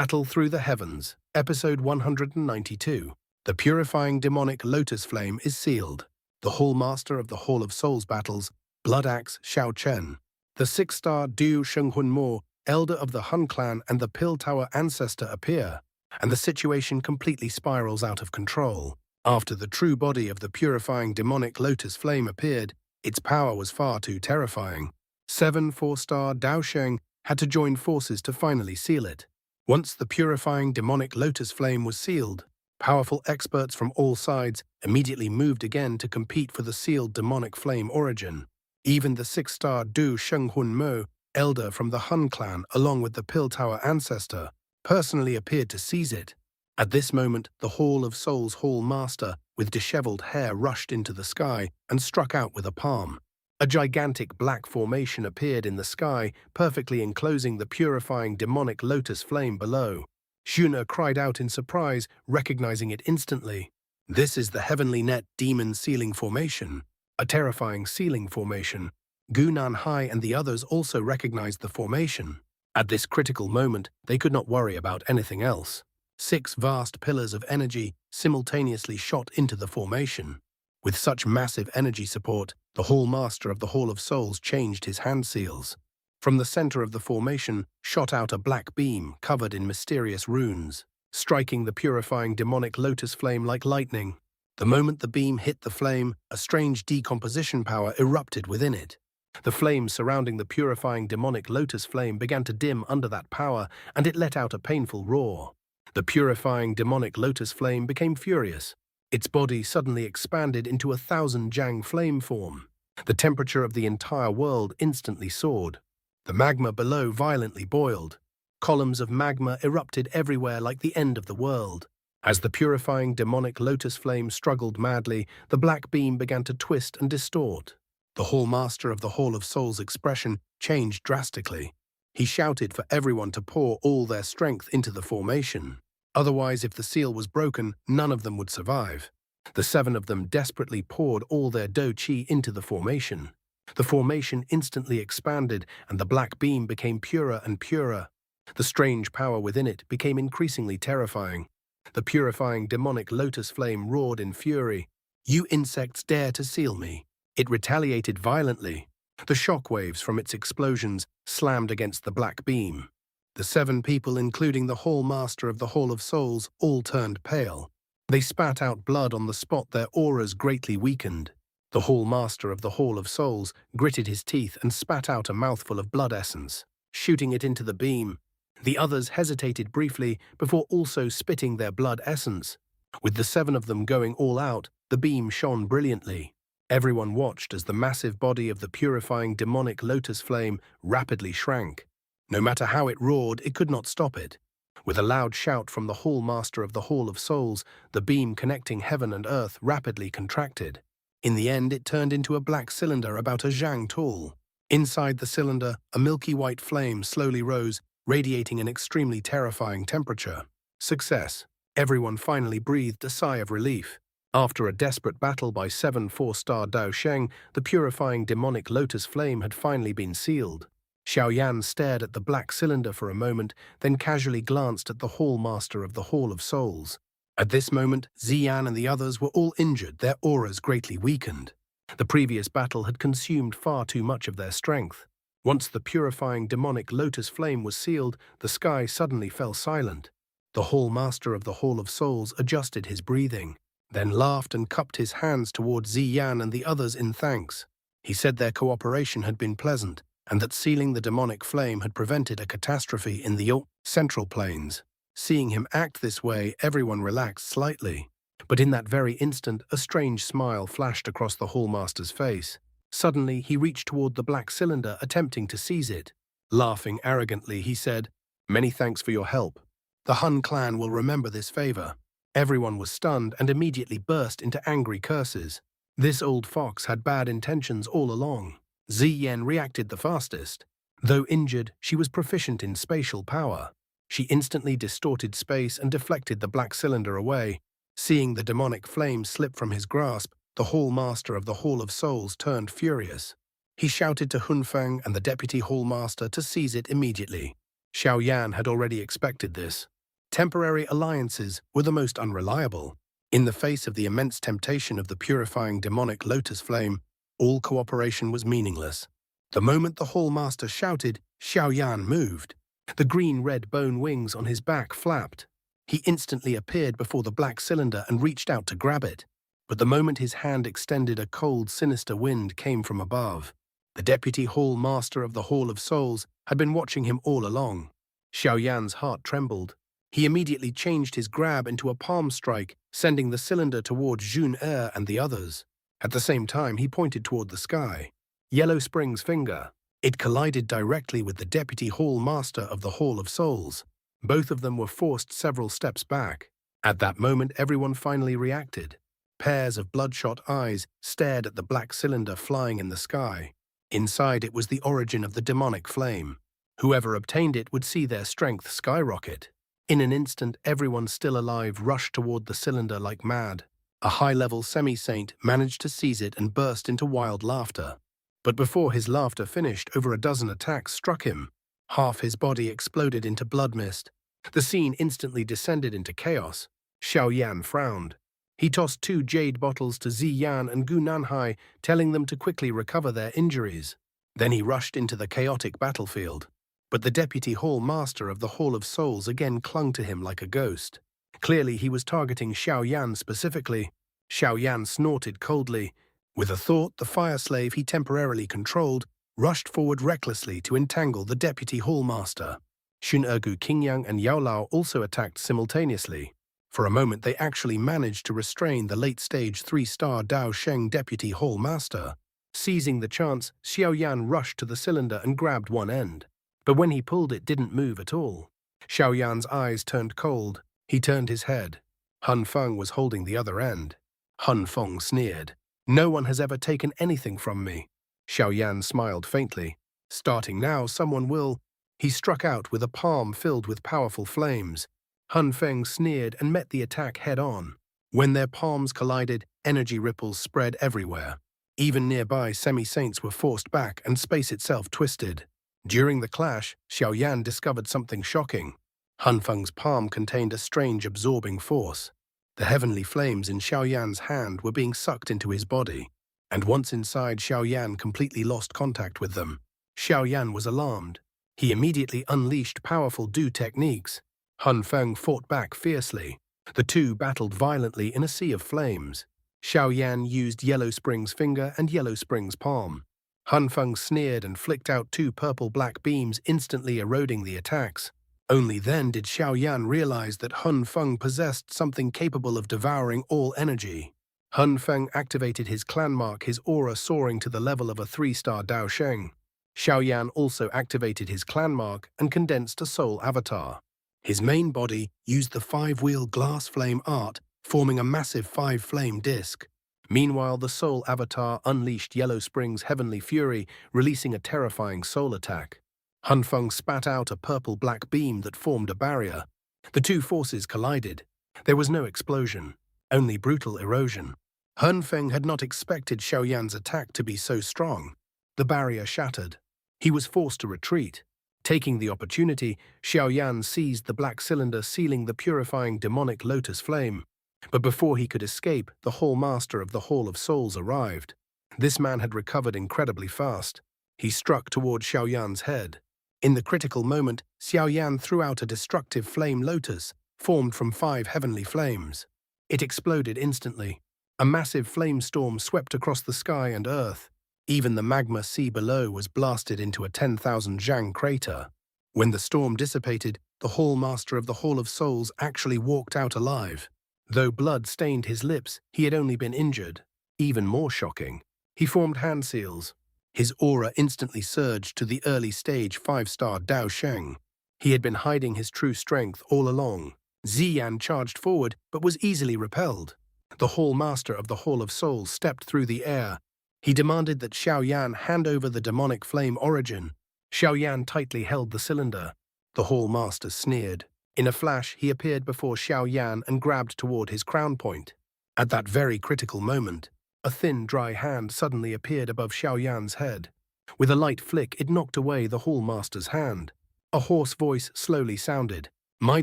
Battle Through the Heavens, Episode 192. The Purifying Demonic Lotus Flame is sealed. The Hall Master of the Hall of Souls battles, Blood Axe Xiao Chen. The six-star Du Shenghun Mo, elder of the Hun clan and the Pill Tower ancestor appear, and the situation completely spirals out of control. After the true body of the Purifying Demonic Lotus Flame appeared, its power was far too terrifying. 7 4-star Dao Sheng had to join forces to finally seal it. Once the Purifying Demonic Lotus Flame was sealed, powerful experts from all sides immediately moved again to compete for the sealed demonic flame origin. Even the 6-star Du Shenghun Mo, elder from the Hun clan along with the Pill Tower ancestor, personally appeared to seize it. At this moment, the Hall of Souls Hall Master, with disheveled hair, rushed into the sky and struck out with a palm. A gigantic black formation appeared in the sky, perfectly enclosing the purifying demonic lotus flame below. Xuna cried out in surprise, recognizing it instantly. This is the Heavenly Net Demon Sealing Formation, a terrifying sealing formation. Gu Nanhai and the others also recognized the formation. At this critical moment, they could not worry about anything else. 6 vast pillars of energy simultaneously shot into the formation. With such massive energy support, the Hall Master of the Hall of Souls changed his hand seals. From the center of the formation shot out a black beam covered in mysterious runes, striking the purifying demonic lotus flame like lightning. The moment the beam hit the flame, a strange decomposition power erupted within it. The flames surrounding the purifying demonic lotus flame began to dim under that power, and it let out a painful roar. The purifying demonic lotus flame became furious. Its body suddenly expanded into a 1,000 Jiang flame form. The temperature of the entire world instantly soared. The magma below violently boiled. Columns of magma erupted everywhere like the end of the world. As the purifying demonic lotus flame struggled madly, the black beam began to twist and distort. The Hall Master of the Hall of Souls' expression changed drastically. He shouted for everyone to pour all their strength into the formation. Otherwise, if the seal was broken, none of them would survive. The 7 of them desperately poured all their Do Qi into the formation. The formation instantly expanded, and the black beam became purer and purer. The strange power within it became increasingly terrifying. The purifying demonic lotus flame roared in fury. "You insects dare to seal me!" It retaliated violently. The shock waves from its explosions slammed against the black beam. The 7 people, including the Hall Master of the Hall of Souls, all turned pale. They spat out blood on the spot, their auras greatly weakened. The Hall Master of the Hall of Souls gritted his teeth and spat out a mouthful of blood essence, shooting it into the beam. The others hesitated briefly before also spitting their blood essence. With the 7 of them going all out, the beam shone brilliantly. Everyone watched as the massive body of the purifying demonic lotus flame rapidly shrank. No matter how it roared, it could not stop it. With a loud shout from the Hall Master of the Hall of Souls, the beam connecting heaven and earth rapidly contracted. In the end, it turned into a black cylinder about a zhang tall. Inside the cylinder, a milky white flame slowly rose, radiating an extremely terrifying temperature. Success. Everyone finally breathed a sigh of relief. After a desperate battle by 7 4-star Dao Sheng, the purifying demonic lotus flame had finally been sealed. Xiao Yan stared at the black cylinder for a moment, then casually glanced at the Hall Master of the Hall of Souls. At this moment, Ziyan and the others were all injured, their auras greatly weakened. The previous battle had consumed far too much of their strength. Once the purifying demonic lotus flame was sealed, the sky suddenly fell silent. The Hall Master of the Hall of Souls adjusted his breathing, then laughed and cupped his hands toward Ziyan and the others in thanks. He said their cooperation had been pleasant, and that sealing the demonic flame had prevented a catastrophe in the Central Plains. Seeing him act this way, everyone relaxed slightly. But in that very instant, a strange smile flashed across the Hallmaster's face. Suddenly, he reached toward the black cylinder, attempting to seize it. Laughing arrogantly, he said, "Many thanks for your help. The Hun clan will remember this favor." Everyone was stunned and immediately burst into angry curses. This old fox had bad intentions all along. Ziyan reacted the fastest. Though injured, she was proficient in spatial power. She instantly distorted space and deflected the black cylinder away. Seeing the demonic flame slip from his grasp, the Hall Master of the Hall of Souls turned furious. He shouted to Hunfeng and the Deputy Hall Master to seize it immediately. Xiao Yan had already expected this. Temporary alliances were the most unreliable. In the face of the immense temptation of the purifying demonic lotus flame, all cooperation was meaningless. The moment the Hall Master shouted, Xiao Yan moved. The green-red bone wings on his back flapped. He instantly appeared before the black cylinder and reached out to grab it. But the moment his hand extended, a cold, sinister wind came from above. The Deputy Hall Master of the Hall of Souls had been watching him all along. Xiao Yan's heart trembled. He immediately changed his grab into a palm strike, sending the cylinder toward Jun Er and the others. At the same time, he pointed toward the sky. Yellow Spring's finger. It collided directly with the Deputy Hall Master of the Hall of Souls. Both of them were forced several steps back. At that moment, everyone finally reacted. Pairs of bloodshot eyes stared at the black cylinder flying in the sky. Inside it was the origin of the demonic flame. Whoever obtained it would see their strength skyrocket. In an instant, everyone still alive rushed toward the cylinder like mad. A high-level semi-saint managed to seize it and burst into wild laughter. But before his laughter finished, over a dozen attacks struck him. Half his body exploded into blood mist. The scene instantly descended into chaos. Xiao Yan frowned. He tossed 2 jade bottles to Zi Yan and Gu Nanhai, telling them to quickly recover their injuries. Then he rushed into the chaotic battlefield. But the Deputy Hall Master of the Hall of Souls again clung to him like a ghost. Clearly he was targeting Xiao Yan specifically. Xiao Yan snorted coldly. With a thought, the fire slave he temporarily controlled rushed forward recklessly to entangle the Deputy Hall Master. Xun Ergu Qingyang and Yao Lao also attacked simultaneously. For a moment they actually managed to restrain the late-stage 3-star Dao Sheng Deputy Hall Master. Seizing the chance, Xiao Yan rushed to the cylinder and grabbed one end. But when he pulled it didn't move at all. Xiao Yan's eyes turned cold. He turned his head. Hun Feng was holding the other end. Hun Feng sneered. "No one has ever taken anything from me." Xiao Yan smiled faintly. "Starting now, someone will." He struck out with a palm filled with powerful flames. Hun Feng sneered and met the attack head-on. When their palms collided, energy ripples spread everywhere. Even nearby semi-saints were forced back and space itself twisted. During the clash, Xiao Yan discovered something shocking. Hun Feng's palm contained a strange absorbing force. The heavenly flames in Xiao Yan's hand were being sucked into his body. And once inside, Xiao Yan completely lost contact with them. Xiao Yan was alarmed. He immediately unleashed powerful Du techniques. Hun Feng fought back fiercely. The two battled violently in a sea of flames. Xiao Yan used Yellow Spring's finger and Yellow Spring's palm. Hun Feng sneered and flicked out 2 purple-black beams, instantly eroding the attacks. Only then did Xiao Yan realize that Hun Feng possessed something capable of devouring all energy. Hun Feng activated his clan mark, his aura soaring to the level of a 3-star Dao Sheng. Xiao Yan also activated his clan mark and condensed a soul avatar. His main body used the 5-wheel glass flame art, forming a massive 5-flame disc. Meanwhile, the soul avatar unleashed Yellow Spring's heavenly fury, releasing a terrifying soul attack. Hun Feng spat out a purple-black beam that formed a barrier. The two forces collided. There was no explosion, only brutal erosion. Hun Feng had not expected Xiao Yan's attack to be so strong. The barrier shattered. He was forced to retreat. Taking the opportunity, Xiao Yan seized the black cylinder, sealing the purifying demonic lotus flame. But before he could escape, the Hall Master of the Hall of Souls arrived. This man had recovered incredibly fast. He struck toward Xiao Yan's head. In the critical moment, Xiao Yan threw out a destructive flame lotus, formed from 5 heavenly flames. It exploded instantly. A massive flame storm swept across the sky and earth. Even the magma sea below was blasted into a 10,000 zhang crater. When the storm dissipated, the Hall Master of the Hall of Souls actually walked out alive. Though blood stained his lips, he had only been injured. Even more shocking, he formed hand seals. His aura instantly surged to the early stage 5-star Dao Sheng. He had been hiding his true strength all along. Ziyan charged forward, but was easily repelled. The Hall Master of the Hall of Souls stepped through the air. He demanded that Xiao Yan hand over the demonic flame origin. Xiao Yan tightly held the cylinder. The Hall Master sneered. In a flash, he appeared before Xiao Yan and grabbed toward his crown point. At that very critical moment, a thin, dry hand suddenly appeared above Xiao Yan's head. With a light flick, it knocked away the Hall Master's hand. A hoarse voice slowly sounded. "My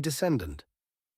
descendant.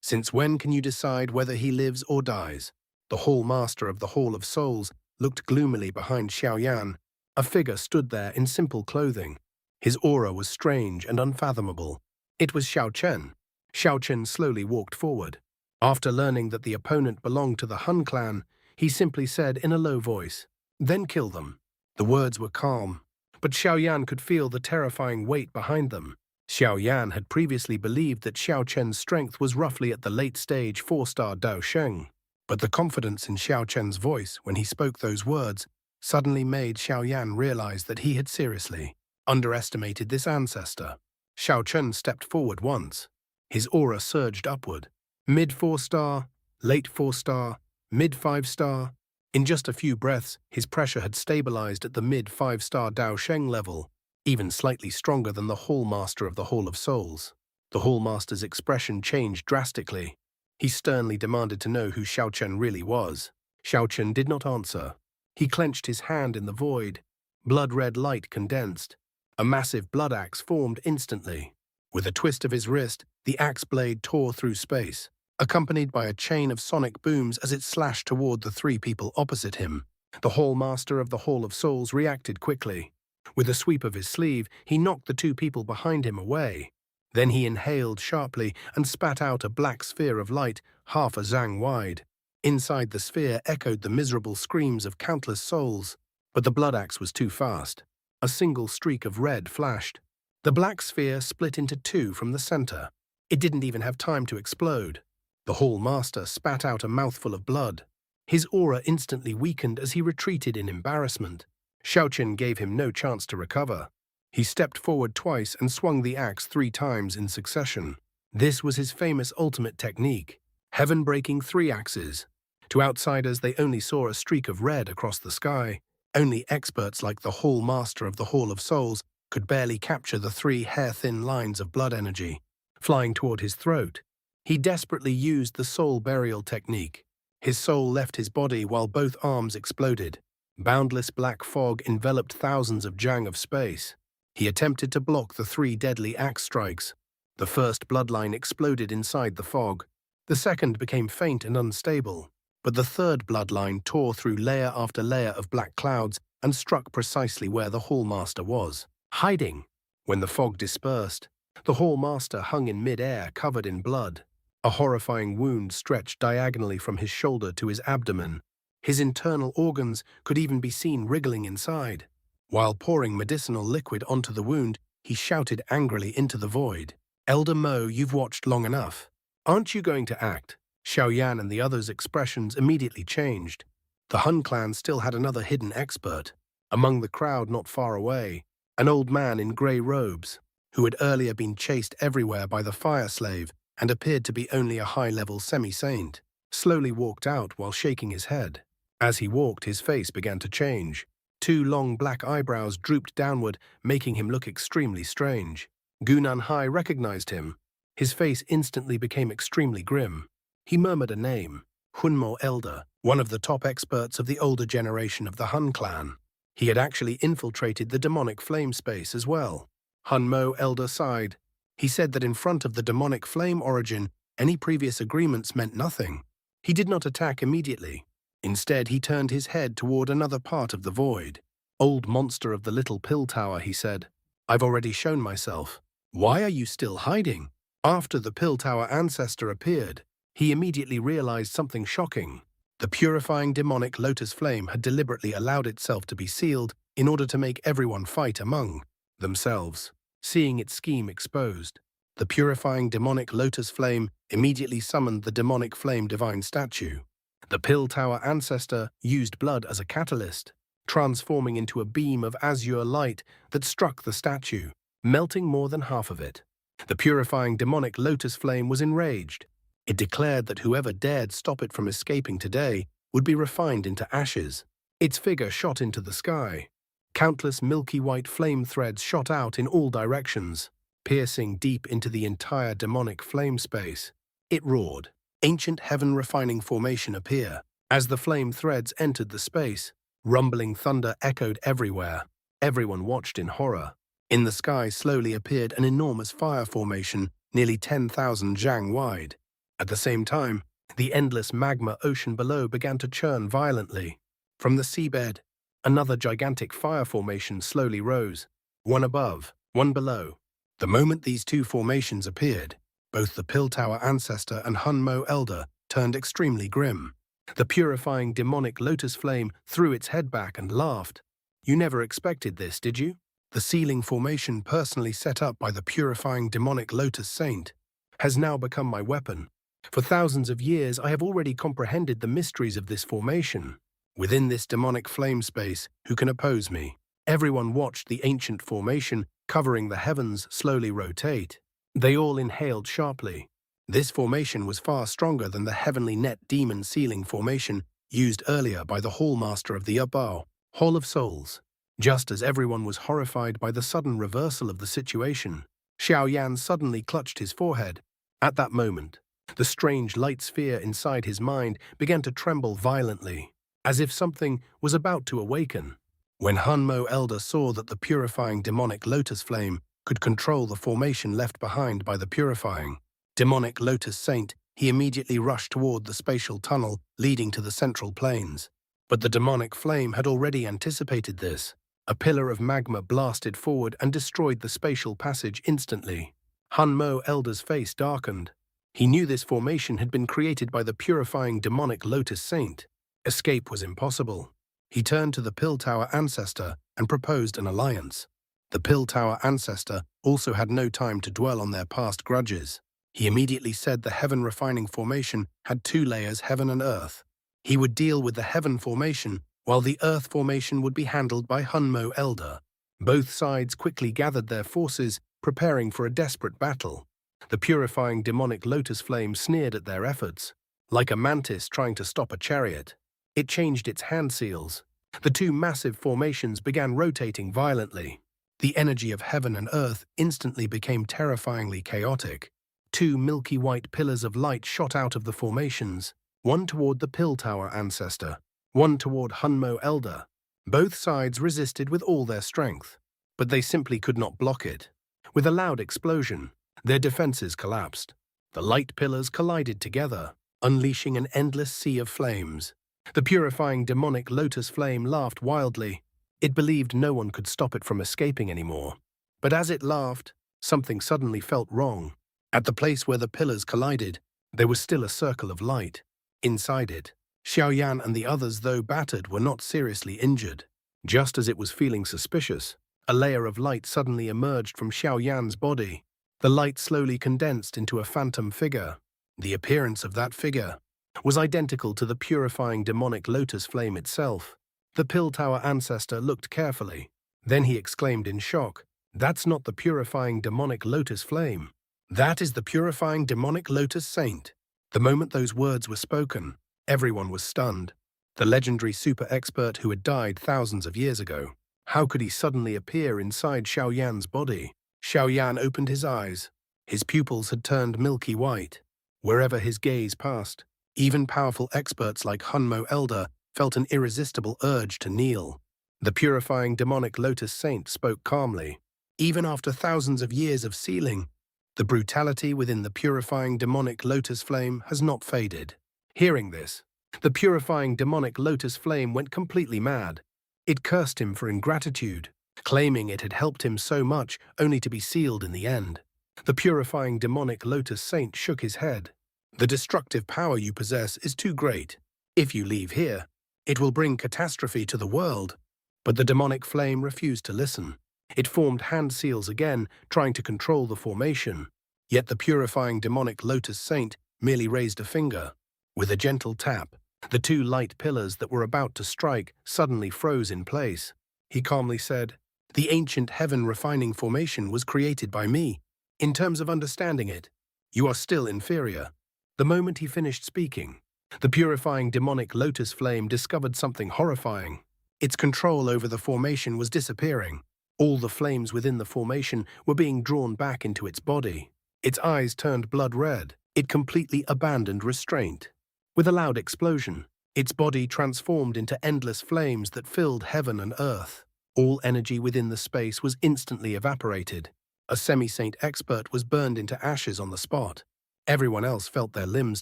Since when can you decide whether he lives or dies?" The Hall Master of the Hall of Souls looked gloomily behind Xiao Yan. A figure stood there in simple clothing. His aura was strange and unfathomable. It was Xiao Chen. Xiao Chen slowly walked forward. After learning that the opponent belonged to the Hun clan, he simply said in a low voice, "Then kill them." The words were calm, but Xiao Yan could feel the terrifying weight behind them. Xiao Yan had previously believed that Xiao Chen's strength was roughly at the late-stage 4-star Dao Sheng, but the confidence in Xiao Chen's voice when he spoke those words suddenly made Xiao Yan realize that he had seriously underestimated this ancestor. Xiao Chen stepped forward once. His aura surged upward. Mid 4-star, late 4-star, mid 5-star. In just a few breaths, his pressure had stabilized at the mid 5-star Dao Sheng level, even slightly stronger than the Hall Master of the Hall of Souls. The Hall Master's expression changed drastically. He sternly demanded to know who Xiao Chen really was. Xiao Chen did not answer. He clenched his hand in the void. Blood-red light condensed. A massive blood axe formed instantly. With a twist of his wrist, the axe blade tore through space, accompanied by a chain of sonic booms as it slashed toward the three people opposite him. The Hall Master of the Hall of Souls reacted quickly. With a sweep of his sleeve, he knocked the two people behind him away. Then he inhaled sharply and spat out a black sphere of light, half a zhang wide. Inside the sphere echoed the miserable screams of countless souls, but the blood axe was too fast. A single streak of red flashed. The black sphere split into two from the center. It didn't even have time to explode. The Hall Master spat out a mouthful of blood. His aura instantly weakened as he retreated in embarrassment. Xiao Chen gave him no chance to recover. He stepped forward twice and swung the axe 3 times in succession. This was his famous ultimate technique, heaven-breaking 3 axes. To outsiders, they only saw a streak of red across the sky. Only experts like the Hall Master of the Hall of Souls could barely capture the 3 hair-thin lines of blood energy flying toward his throat. He desperately used the soul burial technique. His soul left his body while both arms exploded. Boundless black fog enveloped thousands of jang of space. He attempted to block the 3 deadly axe strikes. The first bloodline exploded inside the fog. The second became faint and unstable, but the third bloodline tore through layer after layer of black clouds and struck precisely where the Hall Master was, hiding. When the fog dispersed, the Hall Master hung in mid-air, covered in blood. A horrifying wound stretched diagonally from his shoulder to his abdomen. His internal organs could even be seen wriggling inside. While pouring medicinal liquid onto the wound, he shouted angrily into the void, "Elder Mo, you've watched long enough. Aren't you going to act?" Xiao Yan and the others' expressions immediately changed. The Hun clan still had another hidden expert. Among the crowd not far away, an old man in grey robes, who had earlier been chased everywhere by the fire slave and appeared to be only a high-level semi-saint, slowly walked out while shaking his head. As he walked, his face began to change. 2 long black eyebrows drooped downward, making him look extremely strange. Gu Nanhai recognized him. His face instantly became extremely grim. He murmured a name, Hunmo Elder, one of the top experts of the older generation of the Hun clan. He had actually infiltrated the demonic flame space as well. Hunmo Elder sighed. He said that in front of the demonic flame origin, any previous agreements meant nothing. He did not attack immediately. Instead, he turned his head toward another part of the void. "Old monster of the little pill tower," he said. "I've already shown myself. Why are you still hiding?" After the pill tower ancestor appeared, he immediately realized something shocking. The purifying demonic Lotus flame had deliberately allowed itself to be sealed in order to make everyone fight among themselves. Seeing its scheme exposed, the purifying demonic Lotus flame immediately summoned the demonic flame divine statue. The pill tower ancestor used blood as a catalyst, transforming into a beam of azure light that struck the statue, melting more than half of it. The purifying demonic Lotus flame was enraged. It declared that whoever dared stop it from escaping today would be refined into ashes. Its figure shot into the sky. Countless milky white flame threads shot out in all directions, piercing deep into the entire demonic flame space. It roared. Ancient heaven-refining formation appear. As the flame threads entered the space, rumbling thunder echoed everywhere. Everyone watched in horror. In the sky slowly appeared an enormous fire formation nearly 10,000 zhang wide. At the same time, the endless magma ocean below began to churn violently. From the seabed, another gigantic fire formation slowly rose, one above, one below. The moment these two formations appeared, both the Pill Tower Ancestor and Hunmo Elder turned extremely grim. The purifying demonic lotus flame threw its head back and laughed. "You never expected this, did you? The ceiling formation personally set up by the purifying demonic lotus saint has now become my weapon. For thousands of years I have already comprehended the mysteries of this formation. Within this demonic flame space, who can oppose me?" Everyone watched the ancient formation covering the heavens slowly rotate. They all inhaled sharply. This formation was far stronger than the heavenly net demon ceiling formation used earlier by the Hallmaster of the Abao, Hall of Souls. Just as everyone was horrified by the sudden reversal of the situation, Xiao Yan suddenly clutched his forehead. At that moment, the strange light sphere inside his mind began to tremble violently, as if something was about to awaken. When Hunmo Elder saw that the purifying demonic lotus flame could control the formation left behind by the purifying demonic lotus saint, he immediately rushed toward the spatial tunnel leading to the central plains. But the demonic flame had already anticipated this. A pillar of magma blasted forward and destroyed the spatial passage instantly. Hunmo Elder's face darkened. He knew this formation had been created by the purifying demonic lotus saint. Escape was impossible. He turned to the Pill Tower Ancestor and proposed an alliance. The Pill Tower Ancestor also had no time to dwell on their past grudges. He immediately said the Heaven Refining Formation had two layers, heaven and earth. He would deal with the Heaven Formation, while the Earth Formation would be handled by Hunmo Elder. Both sides quickly gathered their forces, preparing for a desperate battle. The purifying demonic lotus flame sneered at their efforts. Like a mantis trying to stop a chariot, it changed its hand seals. The two massive formations began rotating violently. The energy of heaven and earth instantly became terrifyingly chaotic. Two milky white pillars of light shot out of the formations, one toward the Pill Tower Ancestor, one toward Hunmo Elder. Both sides resisted with all their strength, but they simply could not block it. With a loud explosion, their defenses collapsed. The light pillars collided together, unleashing an endless sea of flames. The purifying demonic lotus flame laughed wildly. It believed no one could stop it from escaping anymore. But as it laughed, something suddenly felt wrong. At the place where the pillars collided, there was still a circle of light. Inside it, Xiao Yan and the others, though battered, were not seriously injured. Just as it was feeling suspicious, a layer of light suddenly emerged from Xiao Yan's body. The light slowly condensed into a phantom figure. The appearance of that figure was identical to the purifying demonic lotus flame itself. The Pill Tower Ancestor looked carefully. Then he exclaimed in shock, "That's not the purifying demonic lotus flame. That is the purifying demonic lotus saint." The moment those words were spoken, everyone was stunned. The legendary super expert who had died thousands of years ago. How could he suddenly appear inside Xiao Yan's body? Xiao Yan opened his eyes. His pupils had turned milky white. Wherever his gaze passed, even powerful experts like Hunmo Elder felt an irresistible urge to kneel. The purifying demonic lotus saint spoke calmly. Even after thousands of years of sealing, the brutality within the purifying demonic lotus flame has not faded. Hearing this, the purifying demonic lotus flame went completely mad. It cursed him for ingratitude, claiming it had helped him so much only to be sealed in the end. The purifying demonic lotus saint shook his head. "The destructive power you possess is too great. If you leave here, it will bring catastrophe to the world." But the demonic flame refused to listen. It formed hand seals again, trying to control the formation. Yet the purifying demonic lotus saint merely raised a finger. With a gentle tap, the two light pillars that were about to strike suddenly froze in place. He calmly said, "The ancient heaven refining formation was created by me. In terms of understanding it, you are still inferior." The moment he finished speaking, the purifying demonic lotus flame discovered something horrifying. Its control over the formation was disappearing. All the flames within the formation were being drawn back into its body. Its eyes turned blood red. It completely abandoned restraint. With a loud explosion, its body transformed into endless flames that filled heaven and earth. All energy within the space was instantly evaporated. A semi-saint expert was burned into ashes on the spot. Everyone else felt their limbs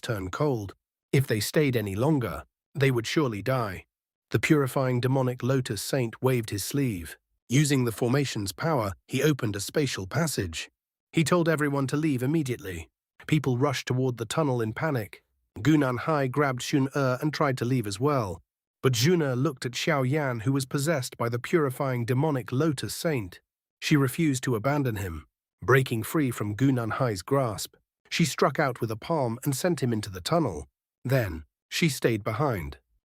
turn cold. If they stayed any longer, they would surely die. The purifying demonic Lotus Saint waved his sleeve. Using the formation's power, he opened a spatial passage. He told everyone to leave immediately. People rushed toward the tunnel in panic. Gunan Hai grabbed Xun and tried to leave as well. But Xun looked at Xiao Yan, who was possessed by the purifying demonic Lotus Saint. She refused to abandon him. Breaking free from Gunan Hai's grasp, she struck out with a palm and sent him into the tunnel. Then, she stayed behind.